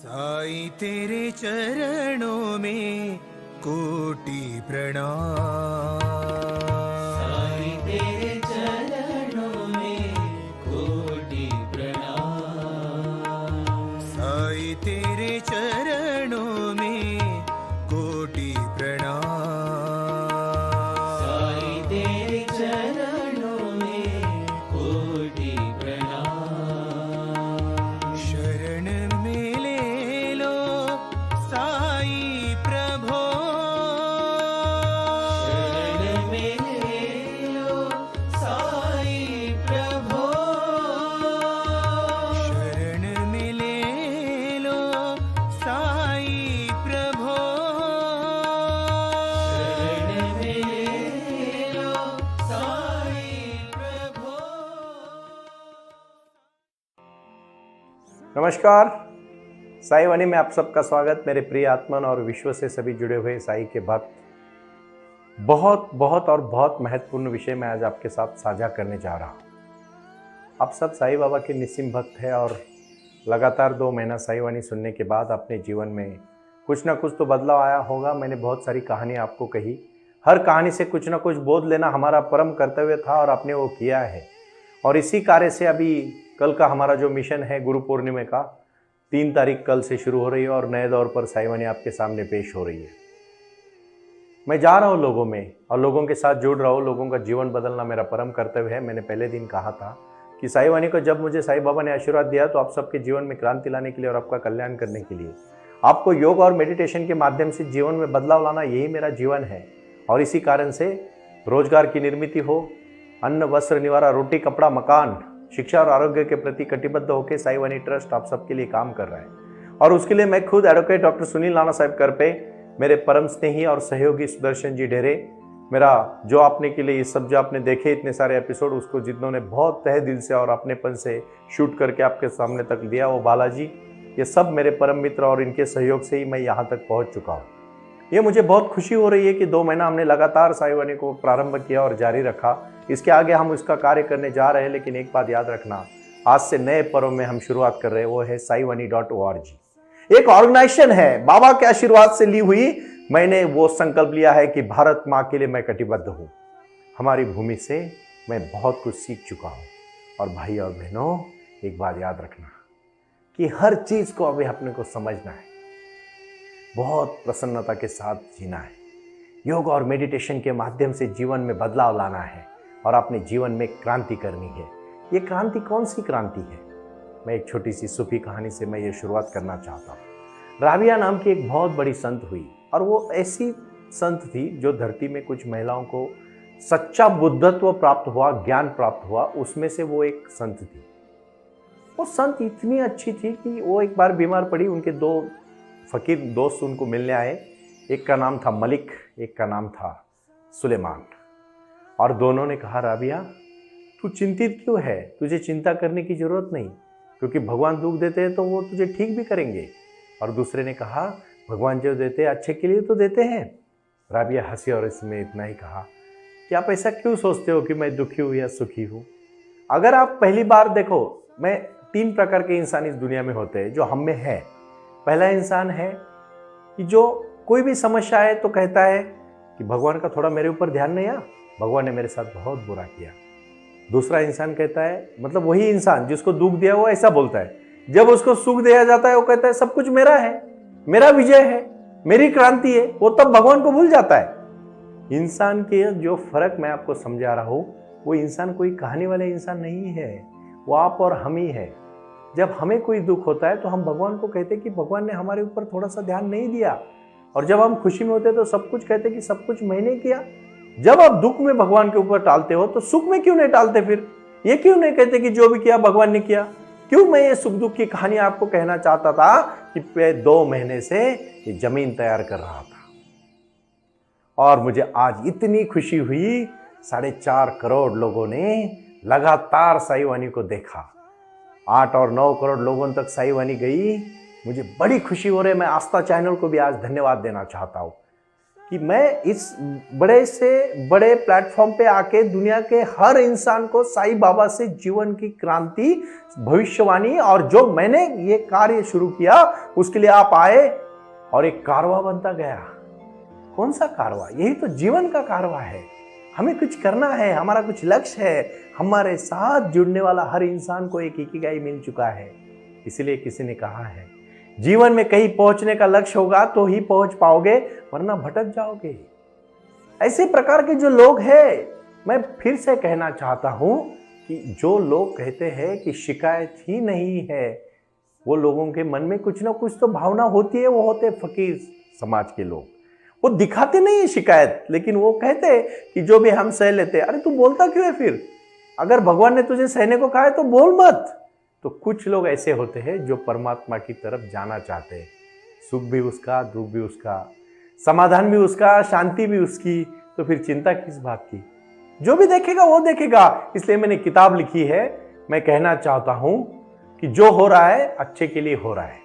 साईं तेरे चरणों में कोटि प्रणाम। साईं तेरे चरणों में कोटि प्रणाम। साईं तेरे चरणों में कोटि प्रणाम। साईं तेरे चरणों में कोटि प्रणाम। शरण में ले लो साईं प्रभो। शरण में ले लो साईं प्रभो। शरण में ले लो साईं प्रभो। शरण में ले लो साईं प्रभो। नमस्कार, साई वाणी में आप सबका स्वागत। मेरे प्रिय आत्मन और विश्व से सभी जुड़े हुए साई के भक्त, बहुत बहुत और बहुत महत्वपूर्ण विषय मैं आज आपके साथ साझा करने जा रहा हूँ। आप सब साई बाबा के निस्सिम भक्त हैं और लगातार 2 महीना साई वाणी सुनने के बाद अपने जीवन में कुछ ना कुछ तो बदलाव आया होगा। मैंने बहुत सारी कहानी आपको कही, हर कहानी से कुछ ना कुछ बोध लेना हमारा परम कर्तव्य था और आपने वो किया है। और इसी कार्य से अभी कल का हमारा जो मिशन है गुरु पूर्णिमा का 3 तारीख कल से शुरू हो रही है और नए दौर पर साई वाणी आपके सामने पेश हो रही है। मैं जा रहा हूँ लोगों में और लोगों के साथ जुड़ रहा हूँ। लोगों का जीवन बदलना मेरा परम कर्तव्य है। मैंने पहले दिन कहा था कि साई वाणी को जब मुझे साई बाबा ने आशीर्वाद दिया तो आप सबके जीवन में क्रांति लाने के लिए और आपका कल्याण करने के लिए, आपको योग और मेडिटेशन के माध्यम से जीवन में बदलाव लाना, यही मेरा जीवन है। और इसी कारण से रोजगार की निर्मित हो, अन्न वस्त्र निवारा, रोटी कपड़ा मकान, शिक्षा और आरोग्य के प्रति कटिबद्ध होकर साई वाणी ट्रस्ट आप सबके लिए काम कर रहा है। और उसके लिए मैं खुद एडवोकेट डॉक्टर सुनील नाना साहब करपे, मेरे परम स्नेही और सहयोगी सुदर्शन जी ढेरे, मेरा जो आपने के लिए ये सब जो आपने देखे इतने सारे एपिसोड, उसको जिन्होंने बहुत तहे दिल से और अपनेपन से शूट करके आपके सामने तक दिया, वो बालाजी, ये सब मेरे परम मित्र और इनके सहयोग से ही मैं यहाँ तक पहुँच चुका हूँ। ये मुझे बहुत खुशी हो रही है कि 2 महीना हमने लगातार साई वाणी को प्रारंभ किया और जारी रखा। इसके आगे हम इसका कार्य करने जा रहे हैं, लेकिन एक बात याद रखना, आज से नए पर्व में हम शुरुआत कर रहे हैं, वो है saiwani.org। एक ऑर्गेनाइजेशन है, बाबा के आशीर्वाद से ली हुई। मैंने वो संकल्प लिया है कि भारत माँ के लिए मैं कटिबद्ध हूँ। हमारी भूमि से मैं बहुत कुछ सीख चुका हूँ। और भाई और बहनों, एक बात याद रखना कि हर चीज को अभी अपने को समझना है, बहुत प्रसन्नता के साथ जीना है, योग और मेडिटेशन के माध्यम से जीवन में बदलाव लाना है और अपने जीवन में क्रांति करनी है। ये क्रांति कौन सी क्रांति है? मैं एक छोटी सी सूफी कहानी से मैं ये शुरुआत करना चाहता हूँ। राबिया नाम की एक बहुत बड़ी संत हुई और वो ऐसी संत थी जो धरती में कुछ महिलाओं को सच्चा बुद्धत्व प्राप्त हुआ, ज्ञान प्राप्त हुआ, उसमें से वो एक संत थी। वो संत इतनी अच्छी थी कि वो एक बार बीमार पड़ी। उनके 2 फकीर दोस्त उनको मिलने आए। एक का नाम था मलिक, एक का नाम था सुलेमान। और दोनों ने कहा, राबिया तू चिंतित क्यों है? तुझे चिंता करने की जरूरत नहीं, क्योंकि भगवान दुख देते हैं तो वो तुझे ठीक भी करेंगे। और दूसरे ने कहा, भगवान जो देते हैं अच्छे के लिए तो देते हैं। राबिया हंसी और इसमें इतना ही कहा कि आप ऐसा क्यों सोचते हो कि मैं दुखी हूँ या सुखी हूँ? अगर आप पहली बार देखो, मैं 3 प्रकार के इंसान इस दुनिया में होते हैं जो हम में है। पहला इंसान है कि जो कोई भी समस्या है तो कहता है कि भगवान का थोड़ा मेरे ऊपर ध्यान नहीं आया, भगवान ने मेरे साथ बहुत बुरा किया। दूसरा इंसान कहता है, मतलब वही इंसान जिसको दुख दिया वो ऐसा बोलता है, जब उसको सुख दिया जाता है वो कहता है सब कुछ मेरा है, मेरा विजय है, मेरी क्रांति है। वो तब भगवान को भूल जाता है। इंसान के जो फर्क मैं आपको समझा रहा हूं, वो इंसान कोई कहानी वाले इंसान नहीं है, वो आप और हम ही है। जब हमें कोई दुख होता है तो हम भगवान को कहते हैं कि भगवान ने हमारे ऊपर थोड़ा सा ध्यान नहीं दिया। और जब हम खुशी में होते हैं तो सब कुछ कहते हैं कि सब कुछ मैंने किया। जब आप दुख में भगवान के ऊपर टालते हो तो सुख में क्यों नहीं टालते? फिर ये क्यों नहीं कहते कि जो भी किया भगवान ने किया? क्यों मैं ये सुख दुख की कहानी आपको कहना चाहता था कि मैं 2 महीने से ये जमीन तैयार कर रहा था और मुझे आज इतनी खुशी हुई। 4.5 करोड़ लोगों ने लगातार साई वाणी को देखा। 8 और 9 करोड़ लोगों तक साई वाणी गई। मुझे बड़ी खुशी हो रही है। मैं आस्था चैनल को भी आज धन्यवाद देना चाहता हूँ कि मैं इस बड़े से बड़े प्लेटफॉर्म पे आके दुनिया के हर इंसान को साईं बाबा से जीवन की क्रांति, भविष्यवाणी और जो मैंने ये कार्य शुरू किया उसके लिए आप आए और एक कारवा बनता गया। कौन सा कारवा? यही तो जीवन का कारवा है। हमें कुछ करना है, हमारा कुछ लक्ष्य है। हमारे साथ जुड़ने वाला हर इंसान को एक इकिगाई मिल चुका है। इसलिए किसी ने कहा है जीवन में कहीं पहुंचने का लक्ष्य होगा तो ही पहुंच पाओगे, वरना भटक जाओगे। ऐसे प्रकार के जो लोग हैं, मैं फिर से कहना चाहता हूं कि जो लोग कहते हैं कि शिकायत ही नहीं है, वो लोगों के मन में कुछ ना कुछ तो भावना होती है। वो होते फकीर समाज के लोग। वो दिखाते नहीं है शिकायत, लेकिन वो कहते हैं कि जो भी हम सह लेते। अरे तू बोलता क्यों है फिर? अगर भगवान ने तुझे सहने को कहा है तो बोल मत। तो कुछ लोग ऐसे होते हैं जो परमात्मा की तरफ जाना चाहते हैं। सुख भी उसका, दुख भी उसका, समाधान भी उसका, शांति भी उसकी। तो फिर चिंता किस बात की? जो भी देखेगा वो देखेगा। इसलिए मैंने किताब लिखी है। मैं कहना चाहता हूं कि जो हो रहा है अच्छे के लिए हो रहा है।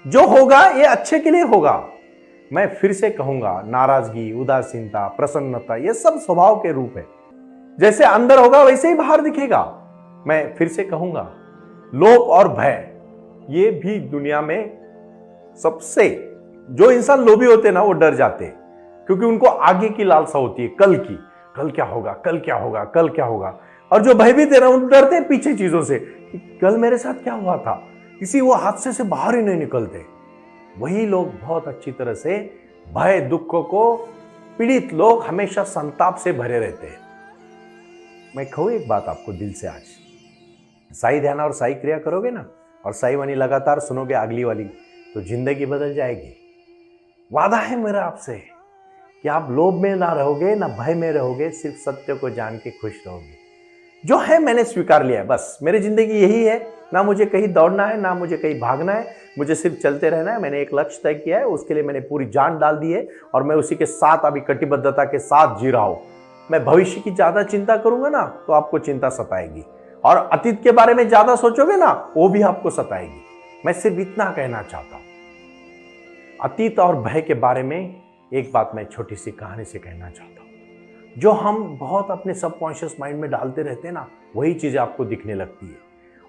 जो होगा ये अच्छे के लिए होगा। मैं फिर से कहूंगा, नाराजगी, उदासीनता, प्रसन्नता, ये सब स्वभाव के रूप है। जैसे अंदर होगा वैसे ही बाहर दिखेगा। मैं फिर से कहूंगा, लोभ और भय, ये भी दुनिया में सबसे, जो इंसान लोभी होते हैं ना, वो डर जाते हैं, क्योंकि उनको आगे की लालसा होती है, कल की। कल क्या होगा, कल क्या होगा, कल क्या होगा। और जो भयभीत है ना, वो डरते हैं पीछे चीजों से कि कल मेरे साथ क्या हुआ था। इसी वो हादसे से बाहर ही नहीं निकलते। वही लोग बहुत अच्छी तरह से भय, दुखों को पीड़ित लोग हमेशा संताप से भरे रहते हैं। मैं कहूँ एक बात आपको दिल से आज, साई ध्यान और साई क्रिया करोगे ना, और साई वाणी लगातार सुनोगे अगली वाली, तो जिंदगी बदल जाएगी। वादा है मेरा आपसे कि आप लोभ में ना रहोगे, ना भय में रहोगे, सिर्फ सत्य को जान के खुश रहोगे। जो है मैंने स्वीकार लिया है, बस मेरी जिंदगी यही है। ना मुझे कहीं दौड़ना है, ना मुझे कहीं भागना है, मुझे सिर्फ चलते रहना है। मैंने एक लक्ष्य तय किया है, उसके लिए मैंने पूरी जान डाल दी है और मैं उसी के साथ अभी कटिबद्धता के साथ जी रहा हूं। मैं भविष्य की ज्यादा चिंता करूंगा ना तो आपको चिंता सताएगी, और अतीत के बारे में ज्यादा सोचोगे ना वो भी आपको सताएगी। मैं सिर्फ इतना कहना चाहता हूं। अतीत और भय के बारे में एक बात मैं छोटी सी कहानी से कहना चाहता हूं। जो हम बहुत अपने सबकॉन्शियस माइंड में डालते रहते हैं ना, वही चीजें आपको दिखने लगती है।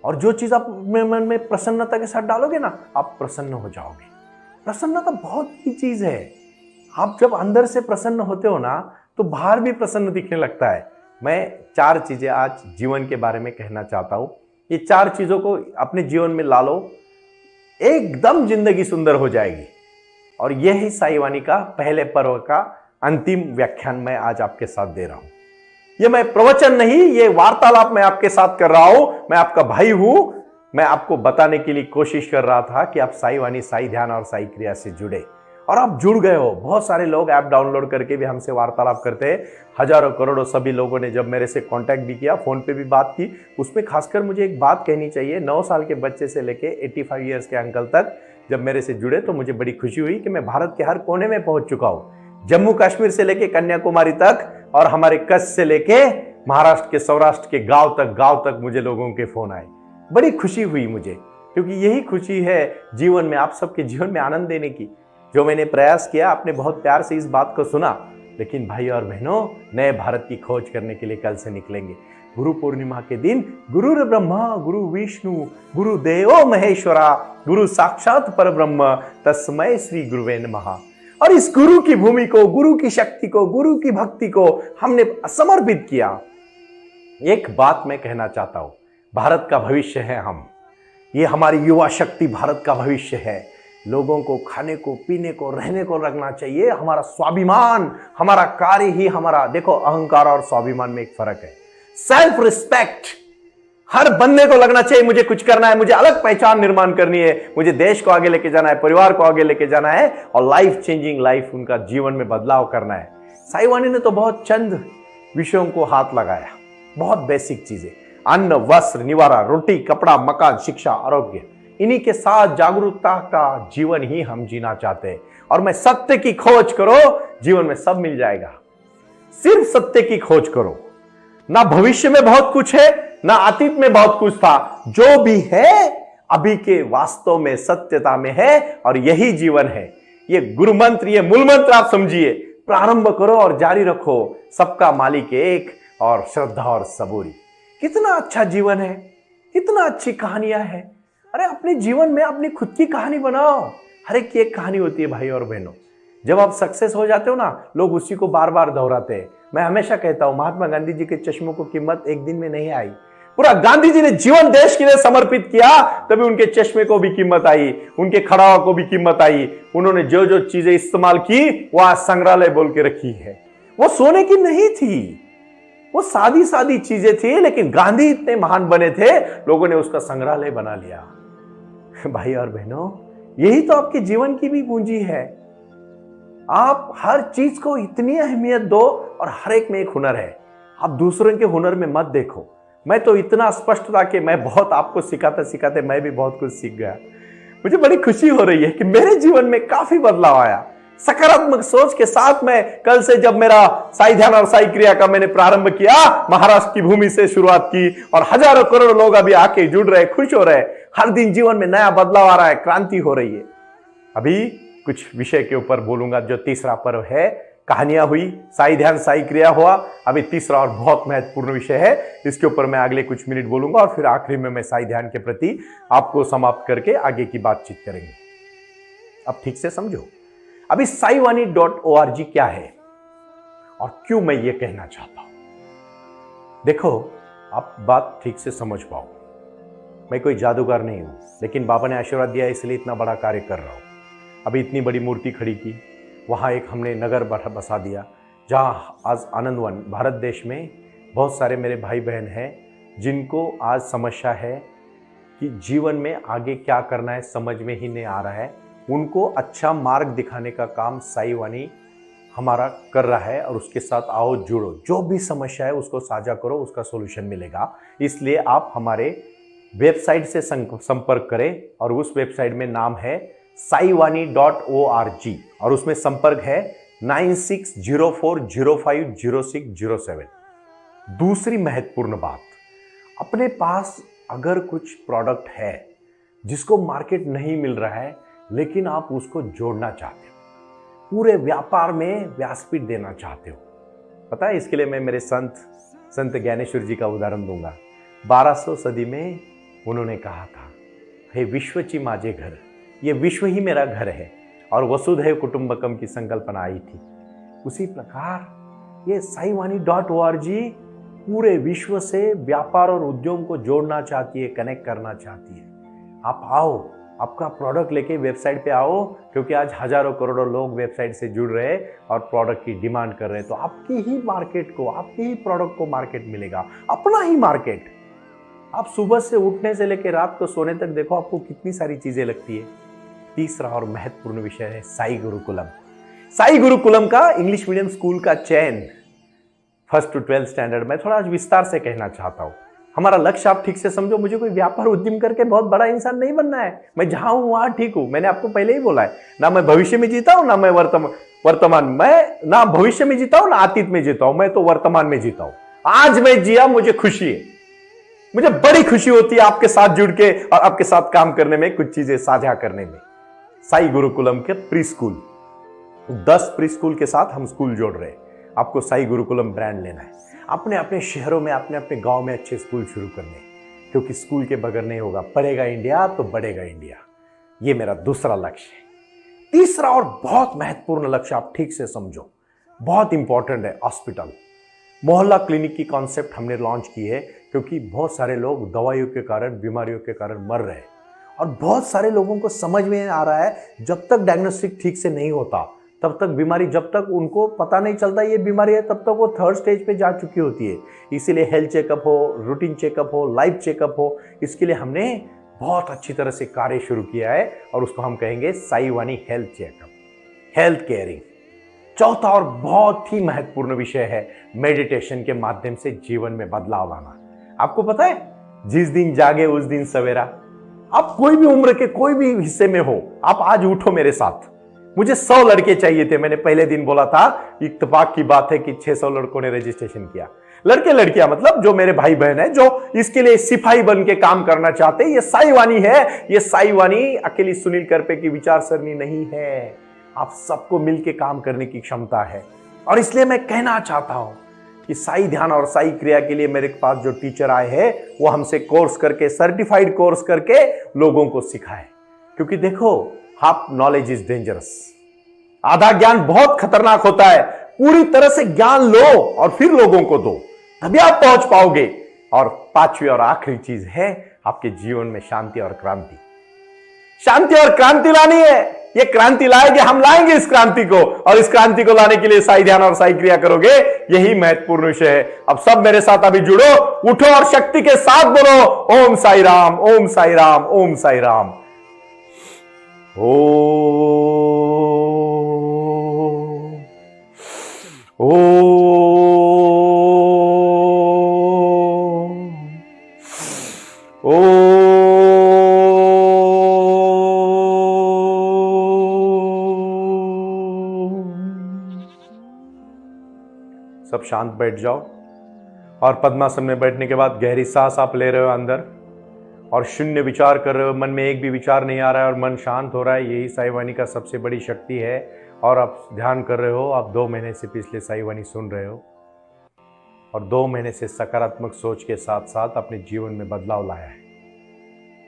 और जो चीज आप अपने मन में प्रसन्नता के साथ डालोगे ना, आप प्रसन्न हो जाओगे। प्रसन्नता बहुत ही चीज है। आप जब अंदर से प्रसन्न होते हो ना, तो बाहर भी प्रसन्न दिखने लगता है। मैं 4 चीजें आज जीवन के बारे में कहना चाहता हूं। ये 4 चीजों को अपने जीवन में ला लो, एकदम जिंदगी सुंदर हो जाएगी। और यह ही साई वाणी का पहले पर्व का अंतिम व्याख्यान मैं आज आपके साथ दे रहा हूं। ये मैं प्रवचन नहीं, ये वार्तालाप मैं आपके साथ कर रहा हूं। मैं आपका भाई हूं। मैं आपको बताने के लिए कोशिश कर रहा था कि आप साई वाणी, साई ध्यान और साई क्रिया से जुड़े, और आप जुड़ गए हो। बहुत सारे लोग ऐप डाउनलोड करके भी हमसे वार्तालाप करते हैं। हजारों करोड़ों सभी लोगों ने जब मेरे से कांटेक्ट भी किया, फोन पे भी बात की। उसमें खासकर मुझे एक बात कहनी चाहिए, 9 साल के बच्चे से लेके 85 ईयर्स के अंकल तक जब मेरे से जुड़े तो मुझे बड़ी खुशी हुई कि मैं भारत के हर कोने में पहुंच चुका हूं। जम्मू कश्मीर से लेके कन्याकुमारी तक, और हमारे कच्छ से लेके महाराष्ट्र के, सौराष्ट्र के गांव तक मुझे लोगों के फोन आए। बड़ी खुशी हुई मुझे, क्योंकि यही खुशी है जीवन में, आप सबके जीवन में आनंद देने की। जो मैंने प्रयास किया, आपने बहुत प्यार से इस बात को सुना। लेकिन भाई और बहनों, नए भारत की खोज करने के लिए कल से निकलेंगे। गुरु पूर्णिमा के दिन गुरुर ब्रह्मा गुरु विष्णु गुरु देवो महेश्वरा गुरु साक्षात परब्रह्म तस्मै श्री गुरुवे नमः। और इस गुरु की भूमि को, गुरु की शक्ति को, गुरु की भक्ति को हमने समर्पित किया। एक बात मैं कहना चाहता हूं, भारत का भविष्य है हम। ये हमारी युवा शक्ति भारत का भविष्य है। लोगों को खाने को, पीने को, रहने को रखना चाहिए। हमारा स्वाभिमान, हमारा कार्य ही हमारा, देखो अहंकार और स्वाभिमान में एक फर्क है। सेल्फ रिस्पेक्ट हर बंदे को लगना चाहिए, मुझे कुछ करना है, मुझे अलग पहचान निर्माण करनी है, मुझे देश को आगे लेके जाना है, परिवार को आगे लेके जाना है, और लाइफ चेंजिंग लाइफ, उनका जीवन में बदलाव करना है। साई वाणी ने तो बहुत चंद विषयों को हाथ लगाया, बहुत बेसिक चीजें, अन्न, वस्त्र, निवारा, रोटी, कपड़ा, मकान, शिक्षा, आरोग्य। इन्हीं के साथ जागरूकता का जीवन ही हम जीना चाहते हैं। और मैं सत्य की खोज करो, जीवन में सब मिल जाएगा। सिर्फ सत्य की खोज करो। ना भविष्य में बहुत कुछ है, ना अतीत में बहुत कुछ था। जो भी है अभी के वास्तव में सत्यता में है, और यही जीवन है। ये गुरु मंत्र, ये मूल मंत्र आप समझिए। प्रारंभ करो और जारी रखो। सबका मालिक एक और श्रद्धा और सबूरी। कितना अच्छा जीवन है, कितना अच्छी कहानियां हैं। अरे अपने जीवन में अपनी खुद की कहानी बनाओ। हर एक की एक कहानी होती है भाई और बहनों। जब आप सक्सेस हो जाते हो ना, लोग उसी को बार बार दोहराते हैं। मैं हमेशा कहता हूं, महात्मा गांधी जी के चश्मों को कीमत एक दिन में नहीं आई। पूरा गांधी जी ने जीवन देश के लिए समर्पित किया, तभी उनके चश्मे को भी कीमत आई, उनके खड़ावा को भी कीमत आई। उन्होंने जो जो चीजें इस्तेमाल की वो आज संग्रहालय बोल के रखी है। वो सोने की नहीं थी, वो सादी सादी चीजें थी, लेकिन गांधी इतने महान बने थे, लोगों ने उसका संग्रहालय बना लिया। भाई और बहनों, यही तो आपके जीवन की भी पूंजी है। आप हर चीज को इतनी अहमियत दो और हर एक में एक हुनर है। आप दूसरों के हुनर में मत देखो। मैं तो इतना स्पष्ट था कि मैं बहुत आपको सिखाते सिखाते मैं भी बहुत कुछ सीख गया। मुझे बड़ी खुशी हो रही है कि मेरे जीवन में काफी बदलाव आया। सकारात्मक सोच के साथ मैं कल से जब मेरा साई ध्यान और साई क्रिया का मैंने प्रारंभ किया, महाराष्ट्र की भूमि से शुरुआत की और हजारों करोड़ लोग अभी आके जुड़ रहे, खुश हो रहे। हर दिन जीवन में नया बदलाव आ रहा है, क्रांति हो रही है। अभी कुछ विषय के ऊपर बोलूंगा। जो तीसरा पर्व है, कहानियां हुई, साई ध्यान साई क्रिया हुआ। अभी तीसरा और बहुत महत्वपूर्ण विषय है, इसके ऊपर मैं अगले कुछ मिनट बोलूंगा और फिर आखिरी में मैं साई ध्यान के प्रति आपको समाप्त करके आगे की बातचीत करेंगे। अब ठीक से समझो, अभी saiwani.org क्या है और क्यों मैं ये कहना चाहता हूं। देखो, आप बात ठीक से समझ पाओ। मैं कोई जादूगर नहीं हूं, लेकिन बाबा ने आशीर्वाद दिया इसलिए इतना बड़ा कार्य कर रहा हूं। अभी इतनी बड़ी मूर्ति खड़ी की, वहाँ एक हमने नगर बसा दिया, जहाँ आज आनंदवन भारत देश में बहुत सारे मेरे भाई बहन हैं जिनको आज समस्या है कि जीवन में आगे क्या करना है, समझ में ही नहीं आ रहा है। उनको अच्छा मार्ग दिखाने का काम साईवानी हमारा कर रहा है और उसके साथ आओ, जुड़ो। जो भी समस्या है उसको साझा करो, उसका सॉल्यूशन मिलेगा। इसलिए आप हमारे वेबसाइट से संपर्क करें और उस वेबसाइट में नाम है saiwani.org और उसमें संपर्क है 9604050607। दूसरी महत्वपूर्ण बात, अपने पास अगर कुछ प्रोडक्ट है जिसको मार्केट नहीं मिल रहा है, लेकिन आप उसको जोड़ना चाहते हो, पूरे व्यापार में व्यासपीठ देना चाहते हो, पता है, इसके लिए मैं मेरे संत ज्ञानेश्वर जी का उदाहरण दूंगा। 1200 सदी में उन्होंने कहा था, हे विश्वची माझे घर, ये विश्व ही मेरा घर है, और वसुधैव कुटुंबकम की संकल्पना आई थी। उसी प्रकार ये saiwani.org पूरे विश्व से व्यापार और उद्योग को जोड़ना चाहती है, कनेक्ट करना चाहती है। आप आओ, आपका प्रोडक्ट लेके वेबसाइट पे आओ, क्योंकि आज हजारों करोड़ों लोग वेबसाइट से जुड़ रहे हैं और प्रोडक्ट की डिमांड कर रहे हैं। तो आपकी ही मार्केट को, आपके ही प्रोडक्ट को मार्केट मिलेगा, अपना ही मार्केट। आप सुबह से उठने से लेकर रात को सोने तक देखो, आपको कितनी सारी चीजें लगती है। तीसरा और महत्वपूर्ण विषय है साई गुरुकुलम। साई गुरुकुलम का इंग्लिश मीडियम स्कूल का चयन 1st to 12th स्टैंडर्ड में थोड़ा विस्तार से कहना चाहता हूं। हमारा लक्ष्य आप ठीक से समझो, मुझे कोई व्यापार उद्यम करके बहुत बड़ा इंसान नहीं बनना है। मैं जहां हूं वहां ठीक हूं। मैंने आपको पहले ही बोला है, ना मैं भविष्य में जीता हूं, ना मैं वर्तमान में, ना भविष्य में जीता हूं, ना अतीत में जीता हूं। मैं तो वर्तमान में जीता हूं। आज मैं जिया, मुझे खुशी है। मुझे बड़ी खुशी होती है आपके साथ जुड़ के और आपके साथ काम करने में, कुछ चीजें साझा करने में। साई गुरुकुलम के प्री स्कूल, 10 प्री स्कूल के साथ हम स्कूल जोड़ रहे हैं। आपको साई गुरुकुलम ब्रांड लेना है, अपने अपने शहरों में, अपने अपने गांव में अच्छे स्कूल शुरू करने, क्योंकि स्कूल के बगैर नहीं होगा। पढ़ेगा इंडिया तो बढ़ेगा इंडिया। ये मेरा दूसरा लक्ष्य है। तीसरा और बहुत महत्वपूर्ण लक्ष्य आप ठीक से समझो, बहुत इंपॉर्टेंट है, हॉस्पिटल। मोहल्ला क्लिनिक की कॉन्सेप्ट हमने लॉन्च की है, क्योंकि बहुत सारे लोग दवाइयों के कारण, बीमारियों के कारण मर रहे हैं और बहुत सारे लोगों को समझ में आ रहा है, जब तक डायग्नोस्टिक ठीक से नहीं होता, तब तक बीमारी, जब तक उनको पता नहीं चलता ये बीमारी है, तब तक वो 3rd स्टेज पे जा चुकी होती है। इसीलिए हेल्थ चेकअप हो, रूटीन चेकअप हो, लाइव चेकअप हो, इसके लिए हमने बहुत अच्छी तरह से कार्य शुरू किया है और उसको हम कहेंगे साईवानी हेल्थ चेकअप, हेल्थ केयरिंग। चौथा और बहुत ही महत्वपूर्ण विषय है मेडिटेशन के माध्यम से जीवन में बदलाव लाना। आपको पता है, जिस दिन जागे उस दिन सवेरा। आप कोई भी उम्र के कोई भी हिस्से में हो, आप आज उठो मेरे साथ। मुझे 100 लड़के चाहिए थे। मैंने पहले दिन बोला था, इत्तेफाक की बात है कि 600 लड़कों ने रजिस्ट्रेशन किया। लड़के लड़कियां मतलब जो मेरे भाई बहन है, जो इसके लिए सिपाही बन के काम करना चाहते हैं। ये साईवानी है। ये साईवानी अकेली सुनील करपे की विचार सरणी नहीं है। आप सबको मिलके काम करने की क्षमता है। और इसलिए मैं कहना चाहता हूं कि साई ध्यान और साई क्रिया के लिए मेरे पास जो टीचर आए हैं वो हमसे कोर्स करके, सर्टिफाइड कोर्स करके लोगों को सिखाए। क्योंकि देखो, हाफ नॉलेज इज डेंजरस। आधा ज्ञान बहुत खतरनाक होता है। पूरी तरह से ज्ञान लो और फिर लोगों को दो, तभी आप पहुंच पाओगे। और पांचवी और आखिरी चीज है आपके जीवन में शांति और क्रांति। शांति और क्रांति लानी है। ये क्रांति लाएंगे, हम लाएंगे इस क्रांति को, और इस क्रांति को लाने के लिए साई ध्यान और साई क्रिया करोगे, यही महत्वपूर्ण विषय है। अब सब मेरे साथ अभी जुड़ो, उठो और शक्ति के साथ बोलो ओम साई राम, ओम साई राम, ओम साई राम। सब शांत बैठ जाओ और पद्मासन में बैठने के बाद गहरी सांस आप ले रहे हो अंदर, और शून्य विचार कर रहे हो। मन में एक भी विचार नहीं आ रहा है और मन शांत हो रहा है। यही साई वाणी का सबसे बड़ी शक्ति है। और आप ध्यान कर रहे हो, आप 2 महीने से पिछले साई वाणी सुन रहे हो और 2 महीने से सकारात्मक सोच के साथ साथ अपने जीवन में बदलाव लाया है।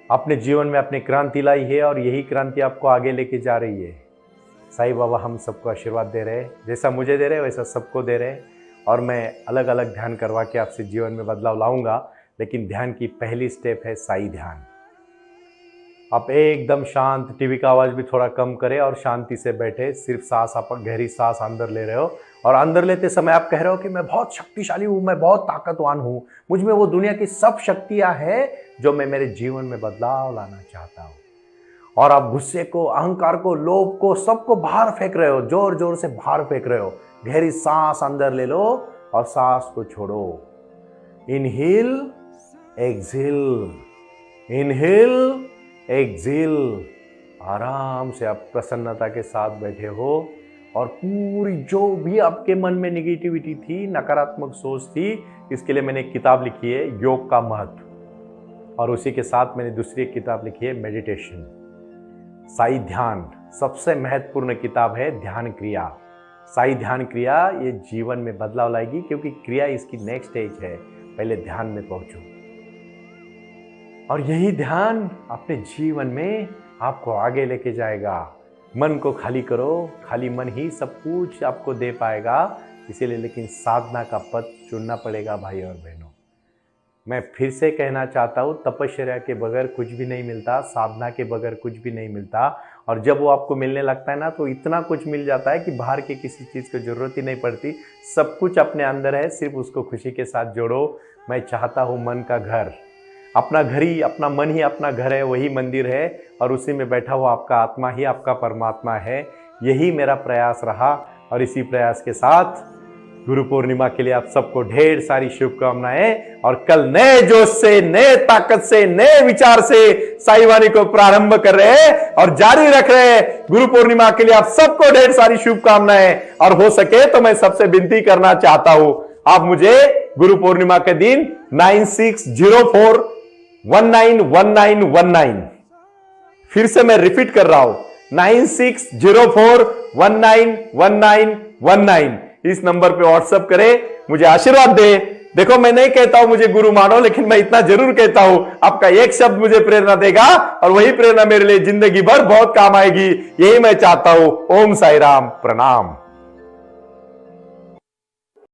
अपने जीवन में अपनी क्रांति लाई है और यही क्रांति आपको आगे लेके जा रही है। साईं बाबा हम सबको आशीर्वाद दे रहे हैं, जैसा मुझे दे रहे हैं वैसा सबको दे रहे हैं। और मैं अलग अलग ध्यान करवा के आपसे जीवन में बदलाव लाऊंगा, लेकिन ध्यान की पहली स्टेप है साई ध्यान। आप एकदम शांत, टीवी का आवाज़ भी थोड़ा कम करें और शांति से बैठे। सिर्फ सांस, आप गहरी सांस अंदर ले रहे हो और अंदर लेते समय आप कह रहे हो कि मैं बहुत शक्तिशाली हूँ, मैं बहुत ताकतवान हूँ, मुझ में वो दुनिया की सब शक्तियाँ हैं जो मैं मेरे जीवन में बदलाव लाना चाहता हूँ। और आप गुस्से को, अहंकार को, लोभ को, सबको बाहर फेंक रहे हो, जोर जोर से बाहर फेंक रहे हो। गहरी सांस अंदर ले लो और सांस को छोड़ो। Inhale, exhale, inhale, exhale. आराम से आप प्रसन्नता के साथ बैठे हो और पूरी जो भी आपके मन में नेगेटिविटी थी, नकारात्मक सोच थी, इसके लिए मैंने एक किताब लिखी है, योग का महत्व, और उसी के साथ मैंने दूसरी एक किताब लिखी है, मेडिटेशन। साई ध्यान सबसे महत्वपूर्ण किताब है, ध्यान क्रिया। साई ध्यान क्रिया ये जीवन में बदलाव लाएगी, क्योंकि क्रिया इसकी नेक्स्ट स्टेज है। पहले ध्यान में पहुंचो और यही ध्यान अपने जीवन में आपको आगे लेके जाएगा। मन को खाली करो, खाली मन ही सब कुछ आपको दे पाएगा। इसीलिए लेकिन साधना का पथ चुनना पड़ेगा भाई और बहनों। मैं फिर से कहना चाहता हूँ, तपस्या के बगैर कुछ भी नहीं मिलता, साधना के बगैर कुछ भी नहीं मिलता। और जब वो आपको मिलने लगता है ना, तो इतना कुछ मिल जाता है कि बाहर के किसी चीज़ की जरूरत ही नहीं पड़ती। सब कुछ अपने अंदर है, सिर्फ उसको खुशी के साथ जोड़ो। मैं चाहता हूँ मन का घर, अपना घर ही, अपना मन ही अपना घर है, वही मंदिर है, और उसी में बैठा हुआ आपका आत्मा ही आपका परमात्मा है। यही मेरा प्रयास रहा, और इसी प्रयास के साथ गुरु पूर्णिमा के लिए आप सबको ढेर सारी शुभकामनाएं। और कल नए जोश से, नए ताकत से, नए विचार से साई वाणी को प्रारंभ कर रहे हैं और जारी रख रहे हैं। गुरु पूर्णिमा के लिए आप सबको ढेर सारी शुभकामनाएं। और हो सके तो मैं सबसे विनती करना चाहता हूं, आप मुझे गुरु पूर्णिमा के दिन 9604191919, फिर से मैं रिपीट कर रहा हूं, 9604191919, इस नंबर पे व्हाट्सएप करें, मुझे आशीर्वाद दे। देखो, मैं नहीं कहता हूं मुझे गुरु मानो, लेकिन मैं इतना जरूर कहता हूं, आपका एक शब्द मुझे प्रेरणा देगा और वही प्रेरणा मेरे लिए जिंदगी भर बहुत काम आएगी। यही मैं चाहता हूं। ओम साई राम, प्रणाम।